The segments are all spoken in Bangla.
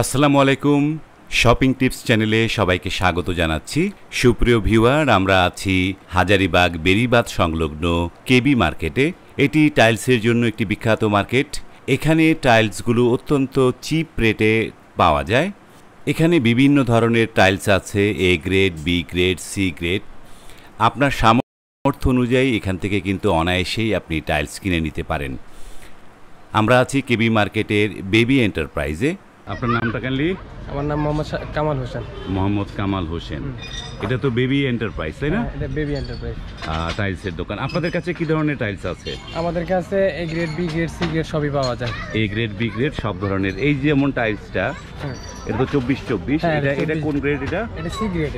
আসসালামু আলাইকুম। শপিং টিপস চ্যানেলে সবাইকে স্বাগত জানাচ্ছি। সুপ্রিয় ভিউয়ার, আমরা আছি হাজারীবাগ বেড়িবাঁধ সংলগ্ন কেবি মার্কেটে। এটি টাইলসের জন্য একটি বিখ্যাত মার্কেট। এখানে টাইলসগুলো অত্যন্ত চিপ রেটে পাওয়া যায়। এখানে বিভিন্ন ধরনের টাইলস আছে, A grade, B grade, C grade. আপনার সামর্থ্য অনুযায়ী এখান থেকে কিন্তু অনায়াসেই আপনি টাইলস কিনে নিতে পারেন। আমরা আছি কেবি মার্কেটের বেবি এন্টারপ্রাইজে। আপনার নামটা কাইন্ডলি? আমার নাম মোহাম্মদ কামাল হোসেন। মোহাম্মদ কামাল হোসেন। এটা তো বেবি এন্টারপ্রাইজ, তাই না? এটা বেবি এন্টারপ্রাইজ টাইলসের দোকান। আপনাদের কাছে কি ধরনের টাইলস আছে? আমাদের কাছে A grade, B grade, C grade সবই পাওয়া যায়। এ গ্রেড, বি গ্রেড সব ধরনের। এই যেমন টাইলসটা, এটা তো 24-24। এটা কোন গ্রেড? এটা সি গ্রেড।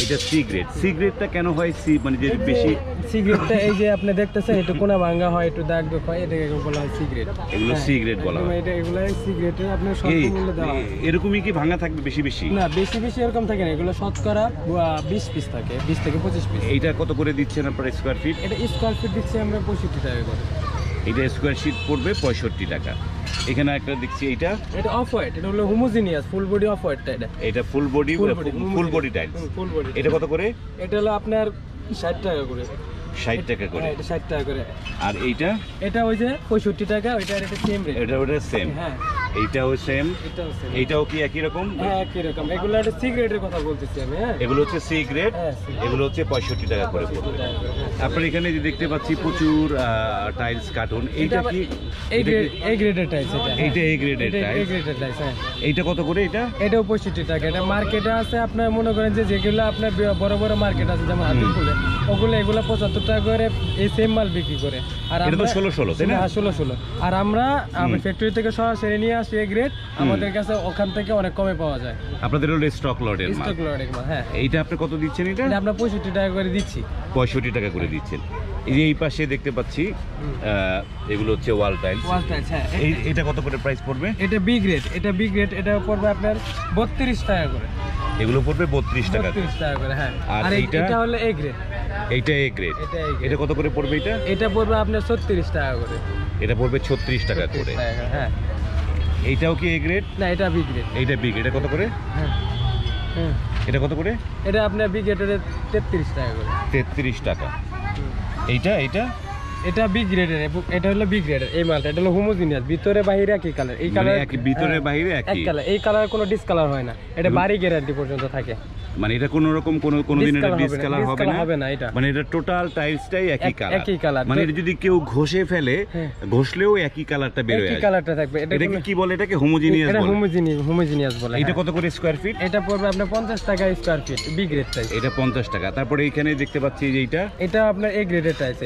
এটা সি গ্রেড। সি গ্রেডটা কেন হয় সি, মানে যে বেশি? সি গ্রেডটা এই যে আপনি দেখতেছেন, একটু কোনা ভাঙা হয়, একটু দাগ দাগ হয়, এটাকে বলা হয় সি গ্রেড। এগুলো সি গ্রেড বলা হয়। এটা এগুলো সি গ্রেডের আপনার স্বল্প মূল্যে দেওয়া হয়। এরকমই কি ভাঙা থাকবে বেশি বেশি? না, বেশি বেশি এরকম থাকে না। এগুলো শতকরা 20 পিস থাকে, 20 থেকে 25 পিস। এইটা কত করে দিচ্ছেন আপনার স্কোয়ার ফিট? এটা স্কোয়ার ফিট দিচ্ছি আমরা 65 টাকা করে। এটা স্কোয়ার ফিট পড়বে 65 টাকা। এখানে একটা দেখছি, এটা অফ হোয়াইট। এটা হলো homogeneous full body off white. এটা full body tiles. Full body. এটা কত করে? এটা হলো আপনার 60 টাকা করে। 60 টাকা করে। এটা 60 টাকা করে। আর এইটা? এটা ওই যে 65 টাকা। ওইটা এটা সেম রেট। ওটা সেম। হ্যাঁ, এইটাও সেম। এটাও সেম। এইটাও কি একই রকম? হ্যাঁ, একই রকম। এগুলো একটা সি গ্রেডের কথা বলতেছি আমি। হ্যাঁ, এগুলো হচ্ছে সি গ্রেড। এগুলো হচ্ছে 65 টাকা করে পড়বে। আপনার এখানে যে দেখতে পাচ্ছি প্রচুর টাইলস কার্টুন। এইটা কি এই গ্রেডের টাইলস? এইটা এই গ্রেডের টাইলস। এই গ্রেডের টাইলস। হ্যাঁ, এইটা কত করে? এটাও 65 টাকা। এটা মার্কেটে আছে আপনার, মনে করেন যে যেগুলো আপনার বড় বড় মার্কেট আছে, যেমন হাতিরপুলে, এগুলো 75 টাকা করে এই সেম মাল বিক্রি করে। আর এটা তো 16 তাই না? 16। আর আমরা ফ্যাক্টরি থেকে সরাসরি নিয়ে আসি এই গ্রেড। আমাদের কাছে ওখান থেকে অনেক কমে পাওয়া যায়। আপনাদের হলো স্টক লটের মাল। স্টক লটের মাল। হ্যাঁ। এইটা আপনি কত দিচ্ছেন? এটা আমরা 65 টাকা করে দিচ্ছি। 65 টাকা করে দিচ্ছেন। এই যে এই পাশে দেখতে পাচ্ছি এগুলো হচ্ছে ওয়াল টাইলস। Wall tiles. হ্যাঁ। এটা কত করে প্রাইস পড়বে? এটা বি গ্রেড। এটা পড়বে আপনার 32 টাকা করে। এগুলো পড়বে 32 টাকা করে। 32 টাকা করে। হ্যাঁ। আর এটা হলো এ গ্রেড। এইটা এ গ্রেড। এটা কত করে পড়বে? এটা পড়বে আপনার 36 টাকা করে। এটা পড়বে 36 টাকা করে। হ্যাঁ। এইটাও কি এ গ্রেড? না, এটা বি গ্রেড। এইটা বি গ্রেড। এটা কত করে? হ্যাঁ। এটা কত করে? এটা আপনার বি গ্রেডের 33 টাকা করে। 33 টাকা। এটা বি গ্রেডের। এটা হলো বি গ্রেডের এই মালটা। এটা হলো হোমোজিনিয়াস, ভিতরে বাইরে একই কালার। এই কালার ভিতরে বাইরে একই কালার। এই কালার কোনো ডিসকালার হয় না। এটা বাড়ি গ্যারান্টি পর্যন্ত থাকে। মানে এটা কোনো রকম কোনো দিন এটা ডিসকালার হবে না। এটা মানে এটা টোটাল টাইলসটাই একই কালার। মানে এটা যদি কেউ ঘষে ফেলে, ঘষলেও একই কালারটা বের হয়ে আসে। একই কালারটা থাকবে। এটা কি বলে? এটাকে হোমোজিনিয়াস বলে। এটা হোমোজিনিয়াস বলে। এটা কত করে স্কয়ার ফিট? এটা পড়বে আপনার 50 টাকা square feet, B grade tiles. এটা 50 টাকা। তারপরে এখানে দেখতে পাচ্ছি যে এটা আপনার এ গ্রেডের টাইলস।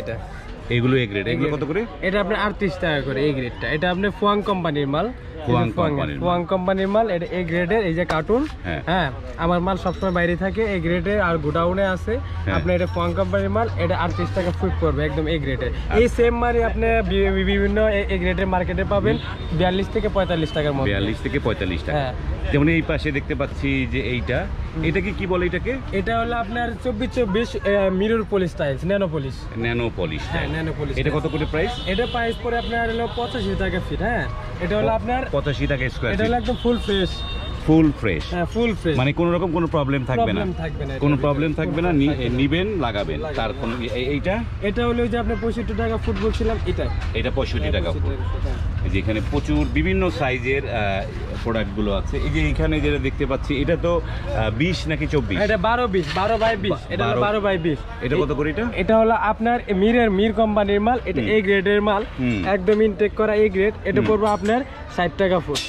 এগুলো এ গ্রেড। এগুলো কত করে? এটা আপনার 38 টাকা করে এই গ্রেডটা। এটা আপনার ফুয়াং কোম্পানির মাল। ফুয়াং কোম্পানির মাল। এটা এ গ্রেডের। এই যে কার্টুন। হ্যাঁ, আমার মাল সবসময় বাইরে থাকে এ গ্রেডের, আর গোডাউনে আছে আপনার। এটা ফুয়াং কোম্পানির মাল। এটা 38 টাকা ফুট পড়বে, একদম এ গ্রেডের। এই সেম মালই আপনি বিভিন্ন এ গ্রেডের মার্কেটে পাবেন 42 থেকে 45 টাকার মধ্যে। 42 থেকে 45 টাকা। যেমন এই পাশে দেখতে পাচ্ছি যে এটাকে কি বলে? এটা হলো আপনার 24-24 mirror polish tiles, nano polish. হ্যাঁ, ন্যানো পলিশ। এটা কত করে প্রাইস? এটা প্রাইস পড়ে আপনার হলো 85 টাকা ফিট। হ্যাঁ, এটা হলো আপনার 85 টাকা স্কয়ার ফিট। এটা হলো একদম ফুল ফ্রেশ। হ্যাঁ, ফুল ফ্রেশ। মানে কোনো রকম কোনো প্রবলেম থাকবে না। কোনো প্রবলেম থাকবে না। নিবেন, লাগাবেন, তার কোনো। এটা হলো যে আপনি 65 টাকা ফুট বলছিলাম। এটা 65 টাকা ফুট। যেখানে প্রচুর বিভিন্ন সাইজের প্রোডাক্টগুলো আছে। এই যে এখানে যেটা দেখতে পাচ্ছি, এটা তো 20 নাকি 24? এটা 12 বাই 20। এটা হলো 12 বাই 20। এটা কত করে? এটা হলো আপনার মির কোম্পানির মাল। এটা এ গ্রেডের মাল, একদম ইনটেক করা এ গ্রেড। এটা পড়বে আপনার 60 টাকা ফুট।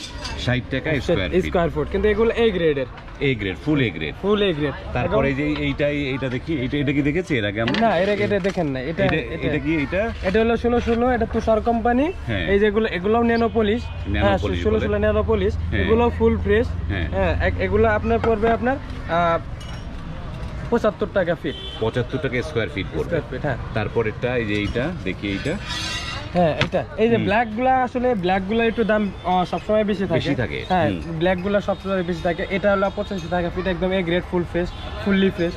60 টাকা স্কয়ার ফুট। কিন্তু এগুলো এ গ্রেডের। ফুল এ গ্রেড। তারপরে যে এইটা দেখি, এটা কি দেখেছি এর আগে আমরা? না, এটা দেখেন না। এটা কি? এটা হলো 16 এটা তুষার কোম্পানি। এই যেগুলো, এগুলোও ন্যানো পলিশ। 16 nano polish. এগুলো ফুল ফ্রেশ। হ্যাঁ, এগুলো আপনার পড়বে আপনার 75 টাকা ফিট। 75 টাকা স্কয়ার ফিট পড়বে। হ্যাঁ। তারপরেরটা এই যে এইটা দেখি, এইটা। হ্যাঁ, এই যে ব্ল্যাকগুলা, আসলে ব্ল্যাকগুলা একটু দাম সবসময় বেশি থাকে। হ্যাঁ, ব্ল্যাকগুলা সবসময় বেশি থাকে। এটা হলো 85 টাকা ফিট, একদম A grade, full fresh, fully fresh.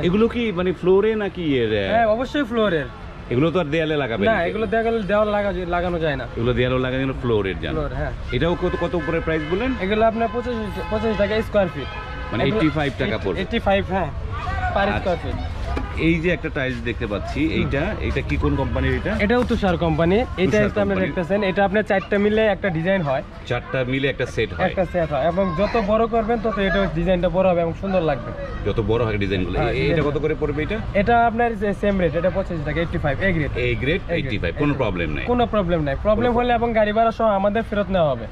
এগুলো কি মানে ফ্লোরে নাকি? হ্যাঁ, অবশ্যই ফ্লোরের। এগুলো তো আর দেয়ালে লাগাবে না, এগুলো দেওয়াল লাগানো যায় না, এগুলো দেয়ালে লাগানো ফ্লোরের জান। হ্যাঁ। এটাও কত উপরে প্রাইস বলেন? এগুলো আপনার 25 টাকা স্কয়ার ফিট, মানে 85 টাকা পড়বে। 85, হ্যাঁ, পার স্কয়ার ফিট। এই যে একটা টাইলস দেখতে পাচ্ছি, এটা কি কোন কোম্পানির? এটাও তুষার কোম্পানি। এটা আপনি দেখতেছেন, এটা আপনার 4টা মিলে একটা ডিজাইন হয়, 4টা মিলে একটা সেট হয়, এবং যত বড় করবেন তত এটা ডিজাইনটা বড় হবে এবং সুন্দর লাগবে, যত বড় হয় ডিজাইনগুলো। এটা কত করে পড়বে? এটা আপনার সেম রেট, এটা 25 টাকা, 85 এ গ্রেড 85, কোনো প্রবলেম নাই, প্রবলেম হলে এবং গাড়ি ভাড়া সহ আমাদের ফেরত নেওয়া হবে।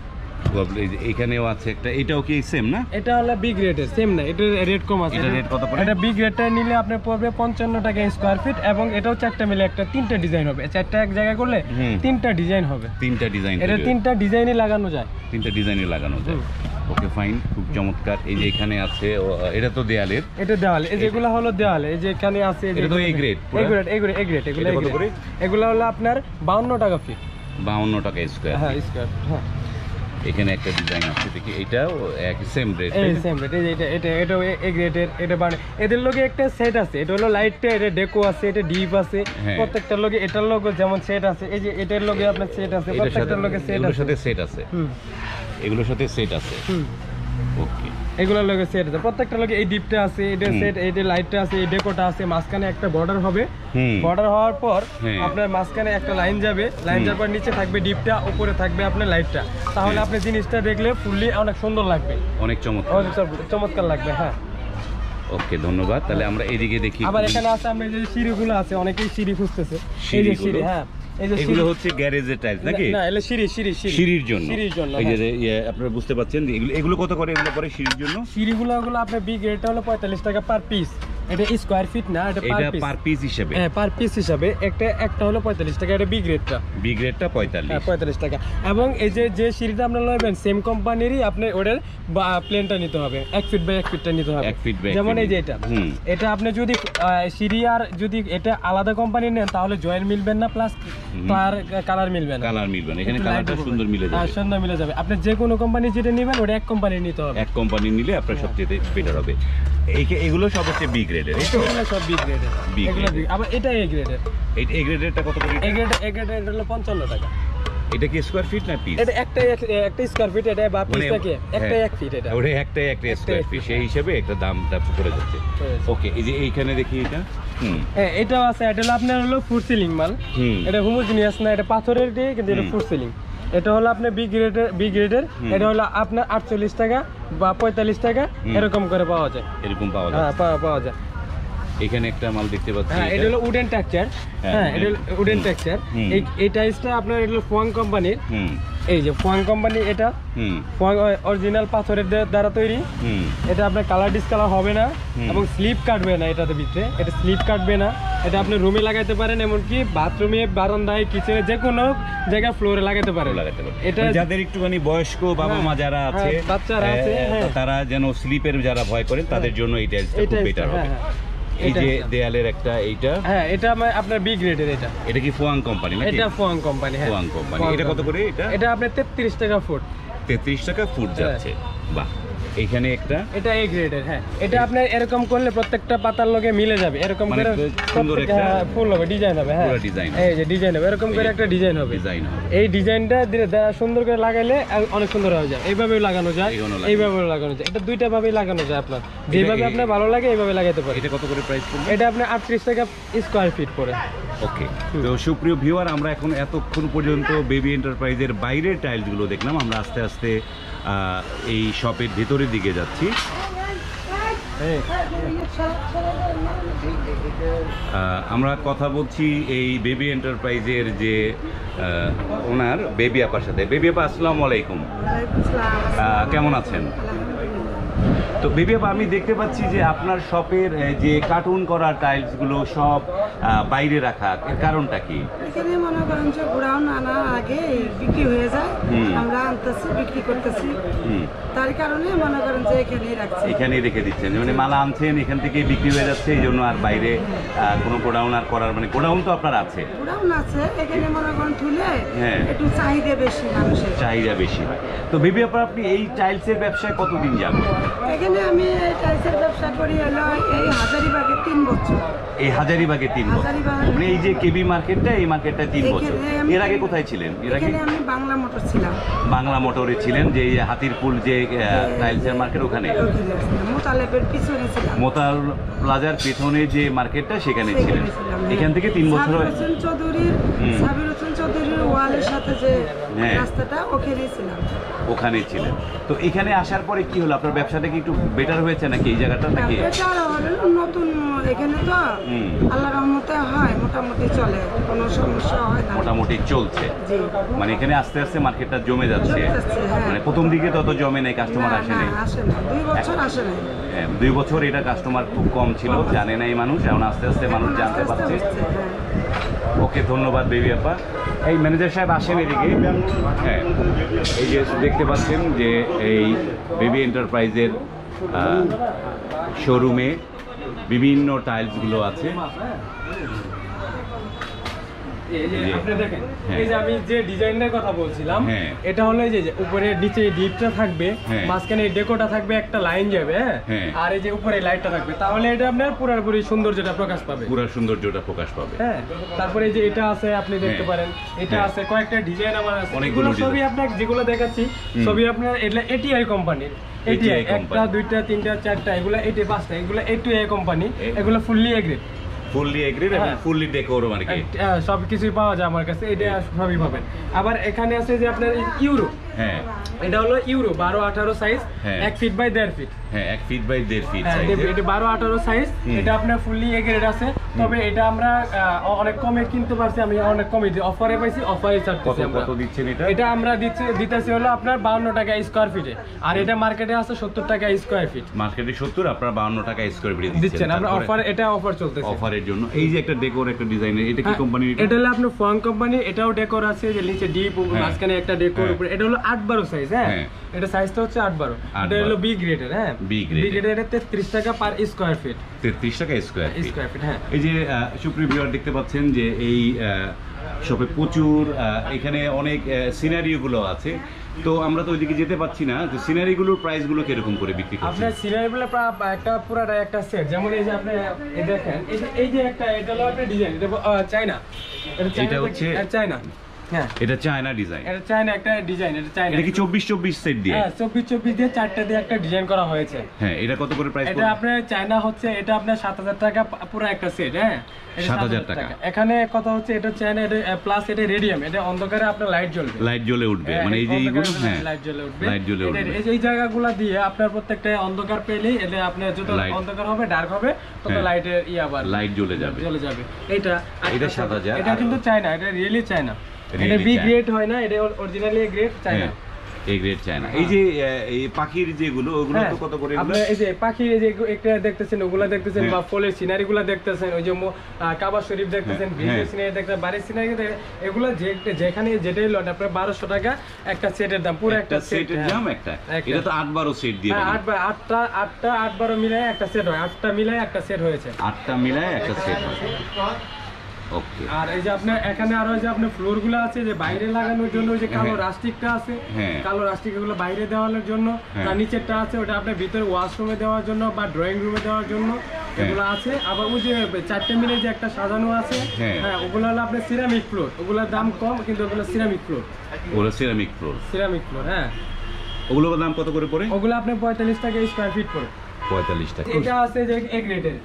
এখানেও আছে একটা, এটাও কি সেম না? এটা হলো বি গ্রেডের, সেম না, এটা রেট কম আছে। এটা রেট কত পড়ে? এটা বি গ্রেডটা নিলে আপনার পড়বে 55 টাকা স্কয়ার ফিট, এবং এটাও 4টা মিলে একটা 3টা ডিজাইন হবে, 4টা এক জায়গায় করলে 3টা ডিজাইন হবে, 3টা ডিজাইন, এটা 3টা ডিজাইনই লাগানো যায়, 3টা ডিজাইনই লাগানো যায়। ওকে, ফাইন, খুব চমৎকার। এই যে এখানে আছে, এটা তো দেয়ালের, এটা দেওয়ালে, এই যেগুলো হলো দেওয়ালে, এই যে এখানে আছে, এটা তো এই গ্রেড, এগুলো হলো আপনার 52 টাকা ফিট, 52 টাকা স্কয়ার। হ্যাঁ, স্কয়ার। হ্যাঁ, এখানে একটা ডিজাইন আছে, দেখি এটাও সেম রেট, সেম রেট। এটা এ গ্রেডের, এটা এদের লগে একটা সেট আছে, এটা হলো লাইটটা, এটা ডেকো আছে, এটা ডিপ আছে, প্রত্যেকটার লগে এটার লগে যেমন সেট আছে, এই যে এটার লগে আপনার সেট আছে, প্রত্যেকটার লগে সেট আছে, এগুলোর সাথে সেট আছে, এগুলোর সাথে সেট আছে। ওকে, এগুলোর লগে সেট আছে, প্রত্যেকটার লগে এই ডিপটা আছে, এটা সেট, এই যে লাইটটা আছে, এই ডেকোটা আছে, মাঝখানে একটা বর্ডার হবে, বর্ডার হওয়ার পর আপনার মাঝখানে একটা লাইন যাবে, লাইন যাওয়ার পর নিচে থাকবে ডিপটা, উপরে থাকবে আপনার লাইটটা, তাহলে আপনি জিনিসটা দেখলে ফুললি অনেক সুন্দর লাগবে, অনেক চমৎকার লাগবে। হ্যাঁ, ওকে, ধন্যবাদ। তাহলে আমরা এদিকে দেখি, আবার এখানে আছে আমরা যে সিঁড়িগুলো আছে, অনেকেই সিঁড়ি খুঁজতেছে, এই যে সিঁড়ি, হ্যাঁ, এগুলো হচ্ছে গ্যারেজের টাইলস নাকি? না, এগুলো সিঁড়ির জন্য, এই যে আপনারা বুঝতে পাচ্ছেন, এগুলো কত করে? এগুলো পরে সিঁড়ির জন্য, সিঁড়িগুলো আপনার বি গ্রেডটা হলো 45 টাকা পার পিস, এটা স্কয়ার ফিট না, এটা পার পিস হিসেবে, হ্যাঁ, পার পিস হিসেবে একটা হলো 45 টাকা, এটা বি গ্রেডটা 45 টাকা। এবং এই যে সিঁড়িটা আপনারা নেবেন সেম কোম্পানিরই, আপনি ওটার প্লেনটা নিতে হবে, 1 ফিট বাই 1 ফিটটা নিতে হবে, যেমন এই যে এটা আপনি যদি সিঁড়ি আর যদি এটা আলাদা কোম্পানি নেন তাহলে জয়েন্ট মিলবেন না, প্লাস তার কালার মিলবে না, এখানে কালারটা সুন্দর মিলে যাবে, সুন্দর মিলে যাবে। আপনি যে কোনো কোম্পানি যেটা নেবেন ওটা এক কোম্পানি নিতে হবে, এক কোম্পানি নিলে আপনার সবচেয়ে বেটার হবে। এগুলো সব হচ্ছে বি গ্রেডের, এগুলো সব বি গ্রেডের, আবার এটা এ গ্রেডের। এই গ্রেডেরটা কত করে? এ গ্রেডের হলো 55 টাকা। এটা কি স্কয়ার ফিট না পিস? এটা একটা স্কয়ার ফিট, এটা বা পিসটা কি একটা 1 ফিট, এটা ওটা একটা স্কয়ার ফিট, সেই হিসাবে একটা দামটা পড়ে যাচ্ছে। ওকে, এই যে এইখানে দেখি এটা, হ্যাঁ, এটাও আছে, এটা হলো আপনার হলো ফুড সিলিং মাল, এটা হোমোজিনিয়াস না, এটা পাথরের দিয়ে, কিন্তু এটা ফুড সিলিং। এটা হলো আপনার বি গ্রেডের, এটা হলো আপনার 48 টাকা বা 45 টাকা এরকম করে পাওয়া যায়, হ্যাঁ, পাওয়া যায়। এখানে একটা মাল দেখতে পাচ্ছি, হ্যাঁ, এটা হলো উডেন টেক্সচার, হ্যাঁ, এটা উডেন টেক্সচার। এই টাইলসটা আপনার এটা ফোয়াং কোম্পানির, এই যে ফোয়াং কোম্পানি, এটা ফোয়াং অরিজিনাল পাথরের দ্বারা তৈরি, এটা আপনার কালার ডিসকালার হবে না এবং স্লিপ কাটবে না, এটাতে ভিতরে এটা স্লিপ কাটবে না। এটা আপনি রুমে লাগাইতে পারেন, এমনকি বাথরুমে, বারান্দায়, কিচেনে, যে কোনো জায়গায় ফ্লোরে লাগাইতে পারেন। এটা যাদের একটুখানি বয়স্ক বাবা মা যারা আছে, বাচ্চারা আছে, তারা যেন স্লিপের যারা ভয় করেন তাদের জন্য এই টাইলসটা খুব বেটার হবে। এই যে দেয়ালের একটা, এইটা, হ্যাঁ, এটা আপনার বি গ্রেডের, এটা কি ফোয়াং কোম্পানি নাকি? এটা ফোয়াং কোম্পানি, হ্যাঁ, ফোয়াং কোম্পানি। এটা কত করে? এটা আপনার 33 টাকা ফুট, 33 টাকা ফুট যাচ্ছে। বাহ, এখানে একটা, এটা এ গ্রেডের, হ্যাঁ, এটা আপনার এরকম করলে প্রত্যেকটা পাতার লগে মিলে যাবে, এরকম করে সুন্দর একটা ফুল হবে, ডিজাইন হবে, হ্যাঁ, পুরো ডিজাইন, এই যে ডিজাইন হবে, এরকম করে একটা ডিজাইন হবে, এই ডিজাইনটা সুন্দর করে লাগাইলে অনেক সুন্দর হয়ে যায়। এইভাবে লাগানো যায়, এইভাবে লাগানো যায়, এটা দুইটা ভাবেই লাগানো যায়, আপনার যেভাবে আপনার ভালো লাগে এইভাবে লাগাইতে পারেন। এটা কত করে প্রাইস পড়বে? এটা আপনার 38 টাকা স্কয়ার ফিট পড়ে। ওকে, তো সুপ্রিয় ভিউয়ার, আমরা এখন এতক্ষণ পর্যন্ত বেবি এন্টারপ্রাইজের বাইরের টাইলসগুলো দেখলাম, আমরা আস্তে আস্তে এই শপের ভেতরের দিকে যাচ্ছি। আমরা কথা বলছি এই বেবি এন্টারপ্রাইজের যে ওনার বেবি আপার সাথে। বেবি আপা, আসসালামু আলাইকুম, কেমন আছেন? তো বেবি আপা, আমি দেখতে পাচ্ছি যে আপনার শপের যে কার্টুন করা টাইলসগুলো সব বাইরে রাখা, এর কারণটা কি? এখানে মনে করেন যে গোডাউন আনার আগে বিক্রি হয়ে যায়, আমরা আনতেছি, বিক্রি করতেছি। তার কারণে মনে করেন যে এখানেই রাখছি, এখানেই রেখে দিচ্ছেন, মানে মালা আনছেন এখান থেকে বিক্রি হয়ে যাচ্ছে, এই জন্য আর বাইরে কোনো গোডাউন আর করার, মানে গোডাউন তো আপনার আছে, গোডাউন আছে, এখানে মনে করেন তুলে একটু চাহিদা বেশি, মানুষের চাহিদা বেশি হয়। তো বেবি আপা আপনি এই টাইলসের ব্যবসায় কতদিন যাবেন? এখানে আমি এই টাইলসের ব্যবসা করি হলো এই হাজারীবাগে 3 বছর। এই হাজারীবাগে 3 বছর, মানে এই যে কেবি মার্কেটটা, এই মার্কেটটা 3 বছর। এর আগে কোথায় ছিলেন? এর আগে আমি বাংলা মোটর ছিলাম। বাংলা মোটরে ছিলেন, যে হাতিরপুল যে টাইলসের মার্কেট, ওখানে মোতালেবের পিছনে ছিলাম, মোতাল প্লাজার পেছনে যে মার্কেটটা, সেখানে ছিলেন। এখান থেকে 3 বছর সাবির হোসেন চৌধুরীর ওয়ালের সাথে যে রাস্তাটা, ওখানেই ছিলাম। ওখানে ছিলেন। তো এখানে আসার পরে কি হলো, আপনার ব্যবসাটা কি একটু বেটার হয়েছে নাকি এই জায়গাটা, নাকি নতুন? এখানে তো আল্লাহর রহমতে হয়, মোটামুটি চলে, কোনো সমস্যা হয় না, মোটামুটি চলছে। মানে এখানে আস্তে আস্তে মার্কেটটা জমে যাচ্ছে, মানে প্রথম দিকে তত জমে নাই, কাস্টমার আসে নাই, 2 বছর আসে নাই। 2 বছর এটা কাস্টমার খুব কম ছিল, জানে নাই মানুষ, এখন আস্তে আস্তে মানুষ জানতে পারছে। ওকে, ধন্যবাদ বেবি আপা। এই ম্যানেজার সাহেব আসেন এদিকে। হ্যাঁ, এই যে দেখতে পাচ্ছেন যে এই বেবি এন্টারপ্রাইজের শোরুমে বিভিন্ন টাইলসগুলো আছে। আপনি দেখেন, এই যে আমি যে ডিজাইনের কথা বলছিলাম, এটা হলো এই যে উপরে নিচে ডিপটা থাকবে, মাঝখানে ডেকোটা থাকবে, একটা লাইন যাবে, আর এই যে উপরে লাইটটা থাকবে, তাহলে এটা আপনার পুরোপুরি সৌন্দর্যটা প্রকাশ পাবে, পুরো সৌন্দর্যটা প্রকাশ পাবে। হ্যাঁ, তারপরে এই যে এটা আছে, আপনি দেখতে পারেন, এটা আছে, কয়েকটা ডিজাইন আমার আছে, অনেকগুলো ছবি আপনাকে যেগুলো দেখাচ্ছি, ছবি আপনার এটা এটিআই কোম্পানির, এটিআই 1টা 2টা 3টা 4টা, এগুলো 5টা, এগুলো এটিআই কোম্পানি, এগুলো ফুললি এগ্রিড, ফুললি এগ্রিড এবং ফুললি ডেকোর, মানে কি সবকিছুই পাওয়া যায় আমার কাছে, এটা সবই পাবেন। আবার এখানে আছে যে আপনার ইউরো, এটা হলো euro 12-18 size, 1 feet by 1.5 feet, 1 feet by 1.5 feet size, এটা 12-18 সাইজ, এটা আপনার ফুললি এগ্রিড আছে। তবে এটা আমরা অনেক কমে কিনতে পারছি, আমি অনেক কমে অফারে পাইছি, অফারে ছাড়তেছি আমরা। কত দিচ্ছেন এটা? এটা আমরা দিতেছি হলো আপনার 52 টাকা স্কয়ার ফিটে, আর এটা মার্কেটে আছে 70 টাকা স্কয়ার ফিট। মার্কেটে 70, আপনারা 52 টাকা স্কয়ার ফিটে দিচ্ছেন। আমরা অফার, এটা অফার চলতেছে অফারের জন্য। এই যে একটা ডেকোর, একটা ডিজাইনের, এটা কি কোম্পানি? এটা হলো আপনার ফোয়াং কোম্পানি, এটাও ডেকোর আছে, যে নিচে ডিপ, মাঝখানে একটা ডেকোর উপরে, এটা হলো 8-12 সাইজ। হ্যাঁ, এটা সাইজটা হচ্ছে 8-12, এটা হলো বি গ্রেডের। হ্যাঁ, বি গ্রেডের 33 টাকা পার স্কয়ার ফিট, 33 টাকা স্কয়ার ফিট। হ্যাঁ, এই যে সুপ্রিয় ভিউয়ার দেখতে পাচ্ছেন যে এই শপে প্রচুর, এখানে অনেক সিনারিওগুলো আছে। তো আমরা তো ওইদিকে যেতে পাচ্ছি না, তো সিনারিগুলোর প্রাইসগুলো কিরকম করে বিক্রি করছেন? আপনার সিনারিগুলো একটা পুরাটা একটা সেট, যেমন এই যে আপনি এই দেখেন, এই যে একটা, এটা হলো আপনার ডিজাইন, এটা চায়না, এটা হচ্ছে চায়না। হ্যাঁ, এটা চায়না ডিজাইন, এটা চায়না একটা ডিজাইন, এটা চায়না। এটা কি 24-24 সেট দিয়ে? হ্যাঁ, 24-24 দিয়ে 4টা দিয়ে একটা ডিজাইন করা হয়েছে। হ্যাঁ, এটা কত করে প্রাইস? এটা আপনার চায়না হচ্ছে, এটা আপনার 7000 টাকা পুরো একটা সেট। হ্যাঁ, 7000 টাকা। এখানে কথা হচ্ছে এটা চায়না, এটা প্লাস এটা রেডিয়াম, এটা অন্ধকারে আপনার লাইট জ্বলবে, লাইট জ্বলে উঠবে, মানে এই যে এইগুলো, হ্যাঁ লাইট জ্বলে উঠবে, লাইট জ্বলে উঠবে। এই জায়গাগুলো দিয়ে আপনার প্রত্যেকটা অন্ধকার পেলেই, এটা আপনার যত অন্ধকার হবে, ডার্ক হবে, তত লাইটের আবার লাইট জ্বলে যাবে। এটা 7000। এটা কিন্তু চায়না, এটা রিয়েলি চায়না, এটা বি গ্রেড হয় না, এটা originally A grade China, A grade China. এই যে এই পাখির যেগুলো, ওগুলো তো কত করে? আপনারা এই যে পাখি, এই যে একটা দেখতেছেন, ওগুলা দেখতেছেন, বা ফুলের সিনারিগুলো দেখতেছেন, ওই যে কাবা শরীফ দেখতেছেন, ভিডিও সিনারি দেখতেছেন, বাড়ির সিনারি, এগুলো যেখানে যেটাই লট আপনার 1200 টাকা একটা সেটের দাম, পুরো একটা সেটের দাম। একটা এটা তো 8-12 সেট দিয়ে, 8-12 মিলায় একটা সেট হয়, 8টা মিলায় একটা সেট হয়েছে, 8টা মিলায় একটা সেট হয়। ওকে। আর এই যে আপনার এখানে আরো যে আপনার ফ্লোর গুলো আছে, যে বাইরে লাগানোর জন্য ওই যে কালো রাস্টিকটা আছে, কালো রাস্টিক, এগুলো বাইরে দেওয়ার জন্য, তার নিচেরটা আছে, ওটা আপনার ভিতরে ওয়াশরুমে দেওয়ার জন্য বা ড্রয়িং রুমে দেওয়ার জন্য এগুলো আছে। আবার ওই যে 4টে মিলে যে একটা সাজানো আছে, হ্যাঁ, ওগুলো হলো আপনার সিরামিক ফ্লোর, ওগুলোর দাম কম, কিন্তু ওগুলো সিরামিক ফ্লোর, ওগুলো সিরামিক ফ্লোর, হ্যাঁ। ওগুলোর দাম কত করে পড়ে? ওগুলো আপনি 45 টাকা স্কয়ার ফিট পড়ে। 45 টাকা। এটা আছে যে এ গ্রেডের,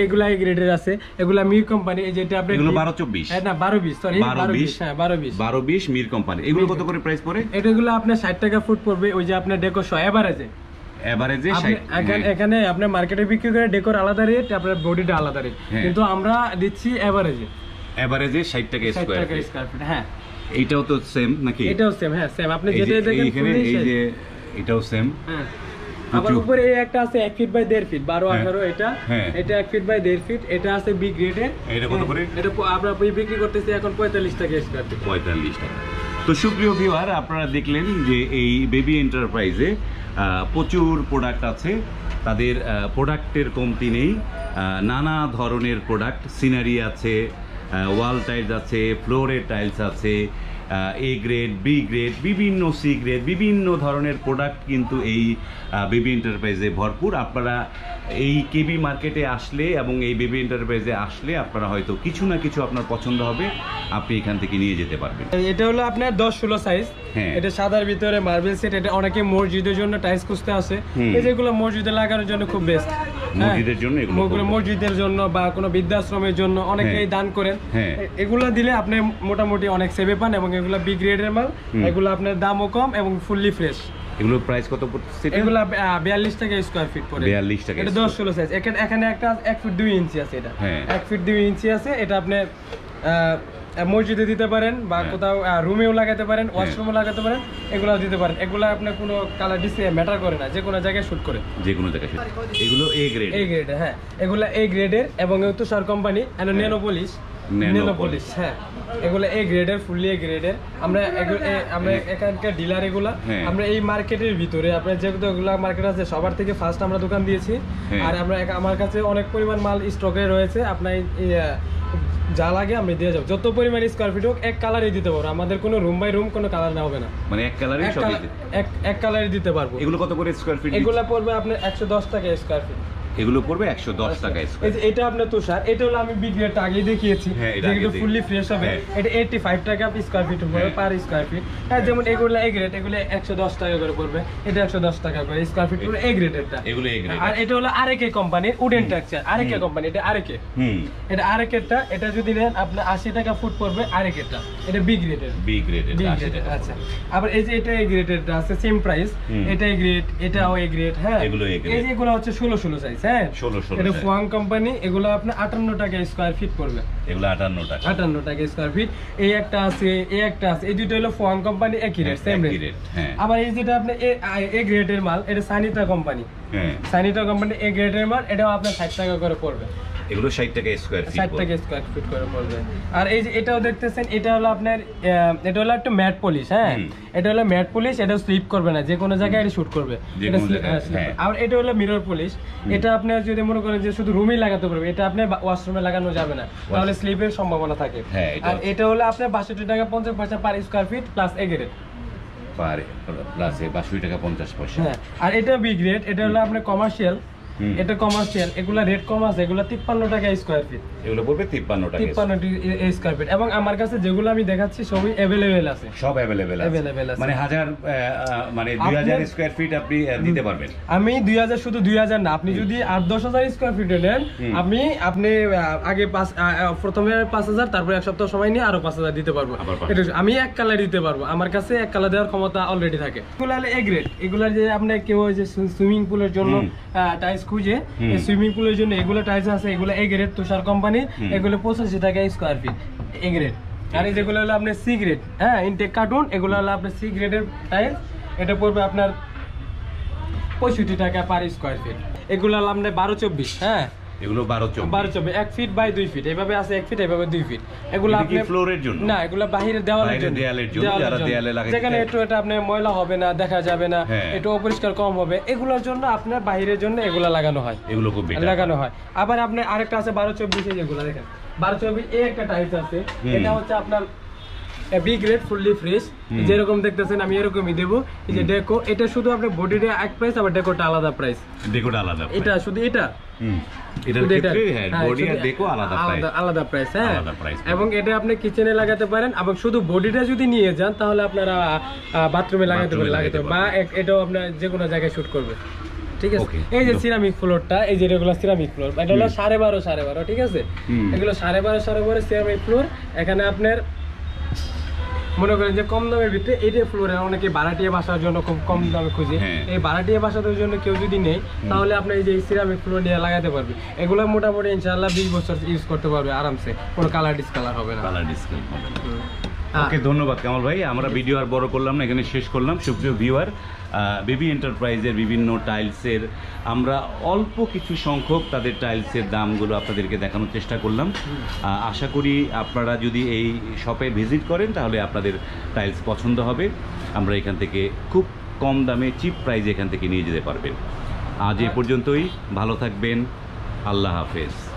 এগুলা এ গ্রেডের আছে, এগুলা মির কোম্পানি, এই যেটা আপনি এগুলো 12-24, না 12-20, সরি 12-20, হ্যাঁ 12-20 মির কোম্পানি। এগুলো কত করে প্রাইস পড়ে? এগুলো আপনার 60 টাকা ফুট পড়বে, ওই যে আপনার ডেকো 100 এভারেজে, 60। এখানে আপনার মার্কেটে বিক্রি করে ডেকোর আলাদা রেট, আপনার বডিটা আলাদা রেট, কিন্তু আমরা দিচ্ছি এভারেজে 60 টাকা স্কয়ার ফিট। হ্যাঁ, এইটাও তো সেম নাকি? এটাও সেম, হ্যাঁ সেম, আপনি যেটা দেখেন এখানে এই যে এটাও সেম। হ্যাঁ, আবার উপরে এই একটা আছে 1 ফিট বাই 1.5 ফিট, 12-18, এটা 1 ফিট বাই 1.5 ফিট, এটা আছে বি গ্রেডের। এটা কত করে? এটা আমরা বিক্রি করতেছি এখন 45 টাকা স্কয়ার ফিট। 45 টাকা। তো সুপ্রিয় ভিউয়ার, আপনারা দেখলেন যে এই বেবি এন্টারপ্রাইজে প্রচুর প্রোডাক্ট আছে, তাদের প্রোডাক্টের কমতি নেই। নানা ধরনের প্রোডাক্ট, সিনারি আছে, ওয়াল টাইলস আছে, ফ্লোরের টাইলস আছে, এ গ্রেড, বি গ্রেড, বিভিন্ন সি গ্রেড, বিভিন্ন ধরনের প্রোডাক্ট কিন্তু এই বেবি এন্টারপ্রাইজে ভরপুর। আপনারা এই কেবি মার্কেটে আসলে এবং এই বেবি এন্টারপ্রাইজে আসলে আপনারা হয়তো কিছু না কিছু আপনার পছন্দ হবে, আপনি এখান থেকে নিয়ে যেতে পারবেন। এটা হলো আপনার 10-16 সাইজ। এটা সাদার ভিতরে মার্বেল সেট। এটা অনেকে মসজিদের জন্য টাইলস খুঁজতে আসে, এই যেগুলো মসজিদে লাগানোর জন্য খুব বেস্ট। মসজিদের জন্য এগুলো, মসজিদের জন্য বা কোনো বৃদ্ধাশ্রমের জন্য অনেকেই দান করেন। এগুলো দিলে আপনি মোটামুটি অনেক সেভে পান এবং এগুলো বি গ্রেডের মাল। এগুলো আপনার দামও কম এবং ফুললি ফ্রেশ। এগুলোর প্রাইস কত পড়ছে? এগুলো 42 টাকা স্কয়ার ফিট পড়ে। 42 টাকা। এটা 10-16 সাইজ। এখানে একটা 1 ফিট 2 ইঞ্চি আছে। এটা 1 ফিট 2 ইঞ্চি আছে। এটা আপনি মসজিদে দিতে পারেন বা কোথাও রুমেও লাগাতে পারেন, ওয়াশরুমে লাগাতে পারেন, এগুলো দিতে পারেন। এগুলো আপনার কোনো কালার ডিসপ্লে ম্যাটার করে না, যে কোনো জায়গায় শুট করে, যে কোনো জায়গায় শুট। এগুলো এ গ্রেড। এ গ্রেডের, হ্যাঁ এগুলো এ গ্রেডের এবং তুষার কোম্পানি ন্যানোপলিশ। হ্যাঁ এগুলো এ গ্রেডের, ফুললি এ গ্রেডের। আমরা এখানকার ডিলার এগুলা। আমরা এই মার্কেটের ভিতরে আপনার যেগুলো মার্কেট আছে সবার থেকে ফার্স্ট আমরা দোকান দিয়েছি। আর আমরা আমার কাছে অনেক পরিমাণ মাল স্টকে রয়েছে। আপনার যা লাগে আমি দিয়ে যাবো, যত পরিমাণ স্কয়ার ফিট হোক এক কালারই দিতে পারবো। আমাদের কোনো রুম বাই রুম কোনো কালার না হবে না, মানে এক কালারই সব এক কালারই দিতে পারবো। এগুলো কত করে স্কয়ার ফিট? এগুলো পড়বে আপনার 110 টাকা স্কয়ার ফিট। এগুলো পড়বে 110 টাকা স্কয়ার। এটা আপনার তুষার, এটা হলো আমি বিগ রেট আগে দেখিয়েছি, যেগুলো ফুললি ফ্রেশ হবে। এটা 85 টাকা স্কয়ার ফিট পড়বে পার স্কয়ার ফিট। হ্যাঁ যেমন এগুলো এ গ্রেড, এগুলো 110 টাকা করে পড়বে। এটা 110 টাকা করে স্কয়ার ফিট পড়বে এ গ্রেডেরটা। এগুলো এ গ্রেড। আর এটা হলো আরএকে কোম্পানির উডেন টেক্সচার। আরএকে কোম্পানি, এটা আরএকে। এটা আরএকেরটা, এটা যদি নেন আপনি 80 টাকা ফুট পড়বে আরএকেরটা। এটা বি গ্রেডের। বি গ্রেডের 80 টাকা। আচ্ছা, আবার এই যে এটা এ গ্রেডেরটা আছে সেম প্রাইস। এটা এ গ্রেড, এটাও এ গ্রেড। হ্যাঁ এগুলো এ গ্রেড। এই যে এগুলো হচ্ছে 16 সাইজ। হ্যাঁ 16 এটা ফুয়াং কোম্পানি। এগুলো আপনার 58 টাকা স্কয়ার ফিট পড়বে। এগুলো 58 টাকা। 58 টাকা স্কয়ার ফিট। এই একটা আছে, এই একটা আছে। এই দুটো হলো ফুয়াং কোম্পানি, একই রেট, সেম রেট। আবার এই যেটা আপনি এ গ্রেডের মাল, এটা সানিটা কোম্পানি। সানিটা কোম্পানি এ গ্রেডের মাল, এটাও আপনার 60 টাকা করে পড়বে। এগুলো 60 টাকা স্কয়ার ফিট। 60 টাকা স্কয়ার ফিট করে পড়বে। আর এই যে এটাও দেখতেছেন, এটা হলো আপনার এটা হলো একটা ম্যাট পলিশ। হ্যাঁ এটা হলো ম্যাট পলিশ। এটা স্লিপ করবে না, যে কোনো জায়গায় এটা শুট করবে। আর এটা হলো মিরর পলিশ। এটা আপনি যদি মনে করেন যে শুধু রুমেই লাগাতে পারবে, এটা আপনি ওয়াশরুমে লাগানো যাবে না, তাহলে স্লিপের সম্ভাবনা থাকে। আর এটা হলো আপনার 62 টাকা 50 পয়সা per square feet plus A grade পারে, প্লাস 62 টাকা 50 পয়সা। হ্যাঁ আর এটা বি গ্রেড। এটা হলো আপনার কমার্শিয়াল। এটা কমার্শিয়াল, এগুলা রেট কম আছে। এগুলা 53 টাকা স্কয়ার ফিট। এগুলো পড়বে 53 টাকা স্কয়ার ফিট। এবং আমার কাছে যেগুলো আমি দেখাচ্ছি সবই अवेलेबल আছে, সব अवेलेबल আছে। মানে 1000 মানে 2000 স্কয়ার ফিট আপনি দিতে পারবেন। আমি 2000, শুধু 2000 না, আপনি যদি 8-10,000 স্কয়ার ফিট নেন, আপনি আগে প্রথমে 5000, তারপরে এক সপ্তাহ সময় নিয়ে আরো 5000 দিতে পারবো। আমি এক কালার দিতে পারবো, আমার কাছে এক কালার দেওয়ার ক্ষমতা অলরেডি থাকে। এগুলো হলো এ গ্রেড। এগুলা যে আপনি কেউ যে সুইমিং পুলের জন্য টাইলস খুঁজে, সুইমিং পুলের জন্য এগুলো টাইলস আছে। এগুলো এ গ্রেড তুষার কোম্পানি। এগুলো 85 টাকা স্কয়ার ফিট এ গ্রেড। আর এই যেগুলো হলো আপনার সি গ্রেড, হ্যাঁ ইনটেক কার্টুন, এগুলো হলো আপনার সি গ্রেডের টাইলস। এটা পড়বে আপনার 65 টাকা পার স্কয়ার ফিট। এগুলো হলো আপনার 12-24। হ্যাঁ এগুলো 12-24 1 ফিট বাই 2 ফিট, এভাবে আছে 1 ফিট, এভাবে 2 ফিট। এগুলো আপনি ফ্লোরের জন্য না, এগুলো বাহিরের দেওয়ালের জন্য, যারা দেয়ালে লাগাতে, যেখানে একটু এটা আপনি ময়লা হবে না, দেখা যাবে না, একটু অপরিষ্কার কম হবে, এগুলোর জন্য আপনার বাহিরের জন্য এগুলো লাগানো হয়। এগুলো খুব বেটার লাগানো হয়। আবার আপনি আরেকটা আছে 12-24, যেগুলো দেখেন 12-24 এই একটা টাইলস আছে। এটা হচ্ছে আপনার বি গ্রেড, ফুললি ফ্রেশ। যেরকম দেখতেছেন আমি এরকমই দেবো। এই যে ডেকো, এটা শুধু আপনার বডিটা এক প্রাইস, আবার ডেকোটা আলাদা প্রাইস। ডেকোটা আলাদা, এটা শুধু এটা এটার ক্ষেত্রে হ্যাঁ বডি আর ডেকো আলাদা প্রাইস। হ্যাঁ এবং এটা আপনি কিচেনে লাগাতে পারেন। এবং শুধু বডিটা যদি নিয়ে যান তাহলে আপনারা বাথরুমে লাগাতে পারেন, বা এটাও আপনার যে কোনো জায়গায় শুট করবে। ঠিক আছে। এই যে সিরামিক ফ্লোরটা, এই যে রেগুলার সিরামিক ফ্লোর, এটা হলো 12.5 ঠিক আছে। এগুলো 12.5 সিরামিক ফ্লোর। এখানে আপনার মনে করেন যে কম দামের ভিতরে এই যে ফ্লোরে অনেকে ভাড়াটিয়া বাসার জন্য খুব কম দামে খুঁজে, এই ভাড়াটিয়া বাসার জন্য কেউ যদি নেই, তাহলে আপনি এই যে সিরামিক ফ্লোর নিয়ে লাগাতে পারবে। এগুলো মোটামুটি ইনশাআল্লাহ 20 বছর ইউজ করতে পারবে আরামসে, কোনো কালার ডিসকালার হবে না। ওকে, ধন্যবাদ কামাল ভাই। আমরা ভিডিও আর বড় করলাম না, এখানে শেষ করলাম। সুপ্রিয় ভিউয়ার, বেবি এন্টারপ্রাইজের বিভিন্ন টাইলসের আমরা অল্প কিছু সংখ্যক তাদের টাইলসের দামগুলো আপনাদেরকে দেখানোর চেষ্টা করলাম। আশা করি আপনারা যদি এই শপে ভিজিট করেন তাহলে আপনাদের টাইলস পছন্দ হবে। আমরা এখান থেকে খুব কম দামে চিপ প্রাইজে এখান থেকে নিয়ে যেতে পারবেন। আজ এ পর্যন্তই, ভালো থাকবেন, আল্লাহ হাফেজ।